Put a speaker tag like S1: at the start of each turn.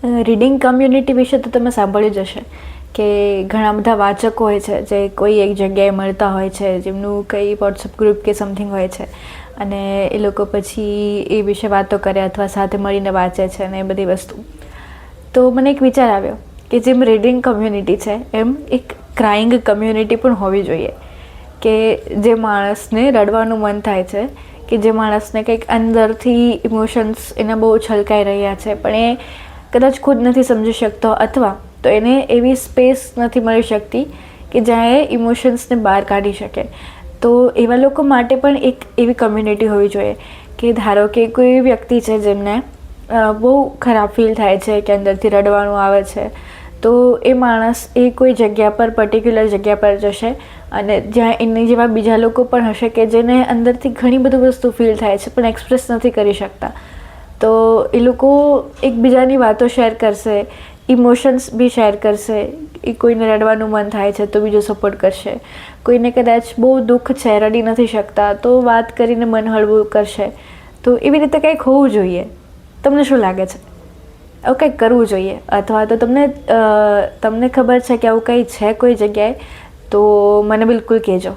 S1: Reading community વિશે તો તમે સાંભળ્યું જ હશે કે ઘણા બધા વાચકો હોય છે જે કોઈ એક જગ્યાએ મળતા હોય છે, જેમનું કંઈ વોટ્સઅપ ગ્રુપ કે સમથિંગ હોય છે, અને એ લોકો પછી એ વિશે વાતો કરે અથવા સાથે મળીને વાંચે છે અને એ બધી વસ્તુ. તો મને એક વિચાર આવ્યો કે જેમ રીડિંગ કમ્યુનિટી છે એમ એક ક્રાઇંગ કમ્યુનિટી પણ હોવી જોઈએ, કે જે માણસને રડવાનું મન થાય છે, કે જે માણસને કંઈક અંદરથી ઇમોશન્સ એના બહુ છલકાઈ રહ્યા છે પણ એ કદાચ ખુદ નથી સમજી શકતો, અથવા તો એને એવી સ્પેસ નથી મળી શકતી કે જ્યાં એ ઇમોશન્સને બહાર કાઢી શકે. તો એવા લોકો માટે પણ એક એવી કમ્યુનિટી હોવી જોઈએ કે ધારો કે કોઈ વ્યક્તિ છે જેમને બહુ ખરાબ ફીલ થાય છે કે અંદરથી રડવાનું આવે છે, તો એ માણસ એ કોઈ જગ્યા પર પર્ટિક્યુલર જગ્યા પર જશે અને જ્યાં એની જેવા બીજા લોકો પણ હશે કે જેને અંદરથી ઘણી બધી વસ્તુ ફીલ થાય છે પણ એક્સપ્રેસ નથી કરી શકતા. તો એ લોકો એકબીજાની વાતો શેર કરશે, ઇમોશન્સ બી શેર કરશે. એ કોઈને રડવાનું મન થાય છે તો બીજો સપોર્ટ કરશે, કોઈને કદાચ બહુ દુઃખ છે, રડી નથી શકતા તો વાત કરીને મન હળવું કરશે. તો એવી રીતે કંઈક હોવું જોઈએ. તમને શું લાગે છે? આવું કંઈક કરવું જોઈએ, અથવા તો તમને ખબર છે કે આવું કંઈ છે કોઈ જગ્યાએ, તો મને બિલકુલ કહેજો.